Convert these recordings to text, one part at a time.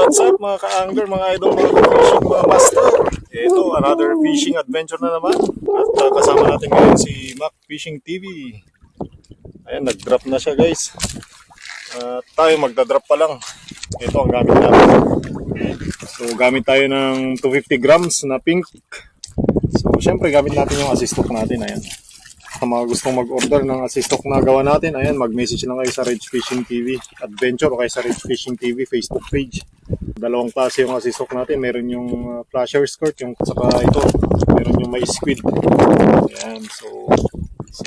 What's up mga ka-angler, mga idol, mga fishing, mga master? Ito, another fishing adventure na naman. At kasama natin ngayon si Mac Fishing TV. Ayan, nag-drop na siya guys. Tayo magda-drop pa lang. Ito ang gamit natin. So gamit tayo ng 250 grams na pink. So syempre gamit natin yung assist hook natin. Ayan. Sa mga gustong mag-order ng assist hook na gawa natin, ayan, mag-message lang kayo sa Reg Fishing TV Adventure o kaya sa Reg Fishing TV Facebook page. Dalawang klase yung assist hook natin. Meron yung flasher skirt, yung saka ito, meron yung may squid. Ayan, so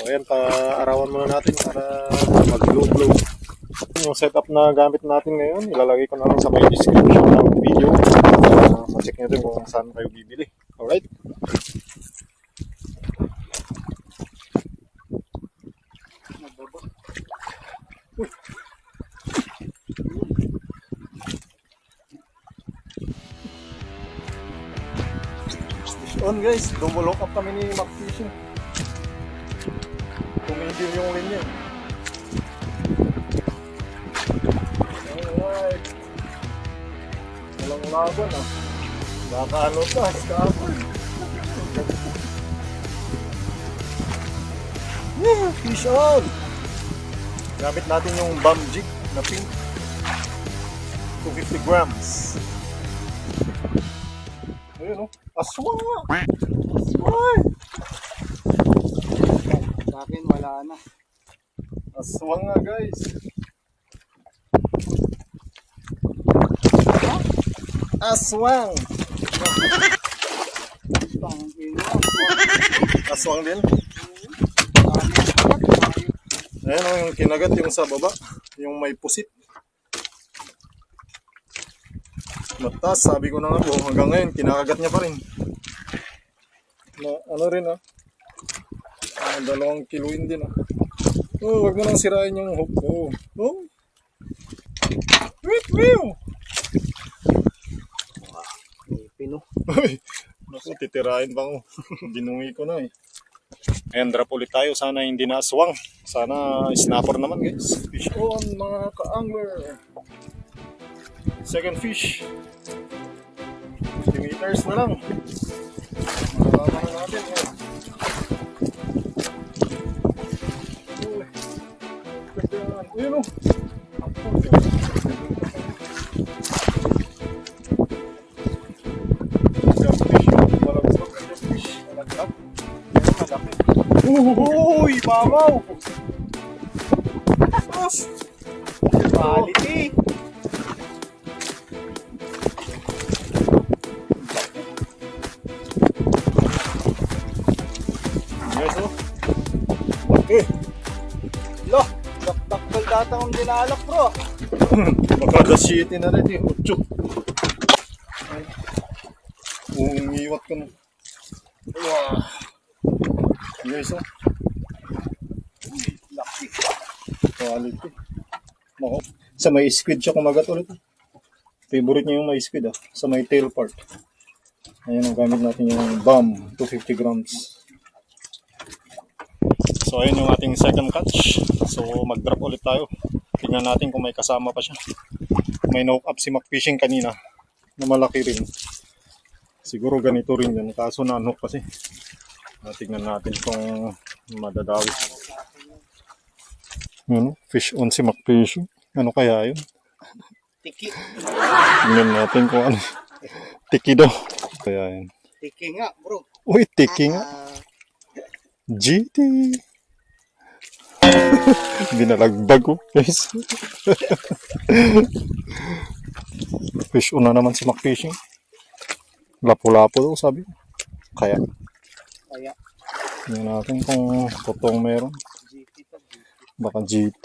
ayan, paarawan muna natin para mag-blow. Yung setup na gamit natin ngayon, ilalagay ko na lang sa may description ng video. Check nyo din kung saan kayo bibili. Alright? Fish on guys, dumulok up kami ni Mac Fishing. Tumigil yung linya. Alright. Walang laban ah. Baka ano pa, skapon. Yeah, fish on! Gamit natin yung bum jig na pink. 250 grams. Ayun o. Aswang nga! Aswang! Sa akin wala na. Aswang nga guys. Aswang! Aswang din. Ayan o, yung kinagat yung sa baba. Yung may pusit. Matas, sabi ko na nga po, hanggang ngayon, kinakagat niya pa rin. Na, ano rin ah. 2 kiloin din ah. Oh, wag mo nang sirain yung hook ko. Oh. Wait, mew! Pino. Uy, naku, titirain pa ko. Binungi ko na eh. Ayan, drop ulit tayo. Sana hindi na aswang. Sana snapper naman guys. Fish on mga ka-angler. Second fish. 50 meters na lang. Makakama na natin. Ayun o. Uy, mamaw! Quality! Yes, oh. Lo! Dakdakbal data kong dinalak bro! Baka the city na rin eh. Utso. Umiiwat ka na. Wow. Yes, oh. Laki! Quality. Nako. Sa may squid siya kumagat ulit. Favorite niya yung may squid ah. Sa may tail part. Ayan ang gamit natin yung bum. 250 grams. So ayun yung ating second catch. So mag-drop ulit tayo. Tingnan natin kung may kasama pa siya. May knock up si Mac Fishing kanina na malaki rin. Siguro ganito rin yun. Kaso na-knock kasi. Tingnan natin kung madadawi. Ano? Fish on si Mac Fishing. Ano kaya yun? Tiki! Tingnan natin kung ano. Tiki daw. Kaya yun. Tiki nga bro! Uy, tiki nga. GT. Binalagbag ko, guys. Fish on na naman si Mac Fishing. Lapo-lapo daw, sabi. Kaya. Tingnan natin kung totoong meron. GT to GT. Baka GT.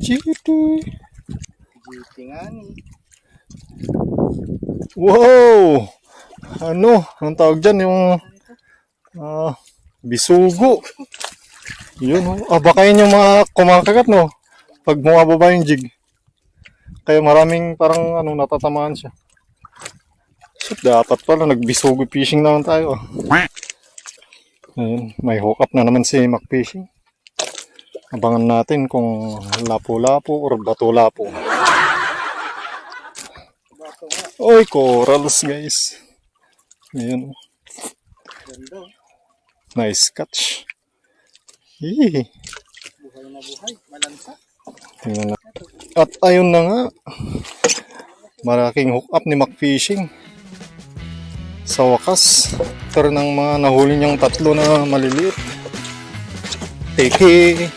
GT. GT nga ni. Wow! Ano? Anong tawag dyan? Yung bisugo. Yun, oh. Baka yun yung mga kumakagat, no? Pag bumababa yung jig. Kaya maraming parang natatamaan siya. So, dapat pala nagbisugo fishing naman tayo. Ayun, may hook up na naman si Mac Fishing. Abangan natin kung lapo-lapo or bato-lapo. Ito nga. Oy, corals guys. Ayan. Ganda. Oh. Nice catch. Hee. Buhay na buhay. Malansa. Tingnan na. At ayun na nga. Malaking hook up ni McFishing. Sa wakas, after ng mga nahuli niyang tatlo na maliliit. Teke,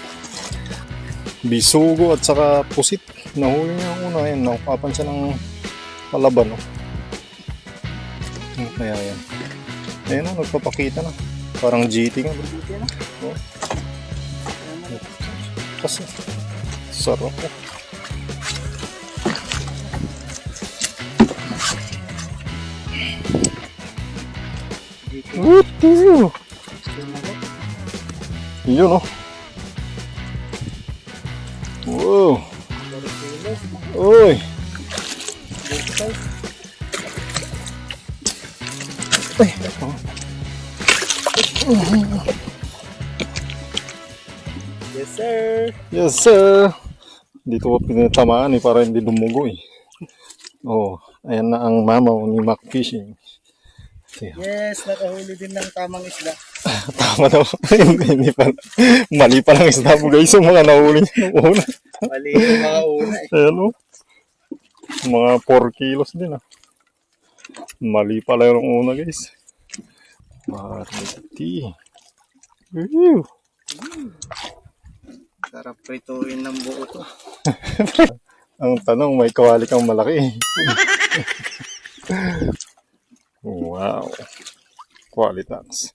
bisugo at saka pusit. Nahuli niya ang una. Ayan, nakupapan siya ng palaban. Oh. Ano kaya yan? Ayan o, nagpapakita na. Parang GT nga. Dito na. Oh. Ayan na. Kasi, sarap oh. Dito. Woohoo! Tumagot. Yun oh. Wow. 4 kilos. Uy. Big size. Ay. Oh. Yes, sir. Yes sir. Dito ko pinatamaan eh para hindi dumugo eh. Oh, ayan na ang mamaw ni McFishing. Yes, nakahuli din ng tamang isda. Tama daw. Hindi pa. Mali pa lang isda mo guys. Yung mga nahuli niya nung una. Mali yung mga una eh. Ayan o. Mga 4 kilos din ah. Mali pala yung una guys. Mariti. Woo! Sarap prituin ng buo to. Ang tanong, may kawali kang malaki. Wow. Qualitas.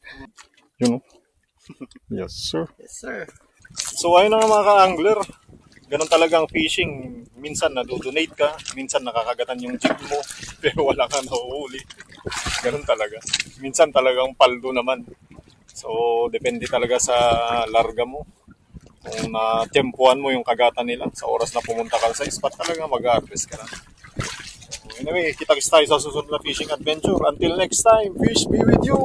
Yun o. Yes sir. Yes, sir. So ayun na nga mga ka-angler. Ganun talagang fishing. Minsan nadodonate ka, minsan nakakagatan yung jig mo, pero wala kang nahuhuli. Ganun talaga. Minsan talagang paldo naman. So depende talaga sa larga mo. Kung na-tempuan mo yung kagatan nila sa oras na pumunta ka sa spot, talaga mag-harvest ka na. So, anyway, kita-kits tayo sa susunod na fishing adventure. Until next time, fish be with you!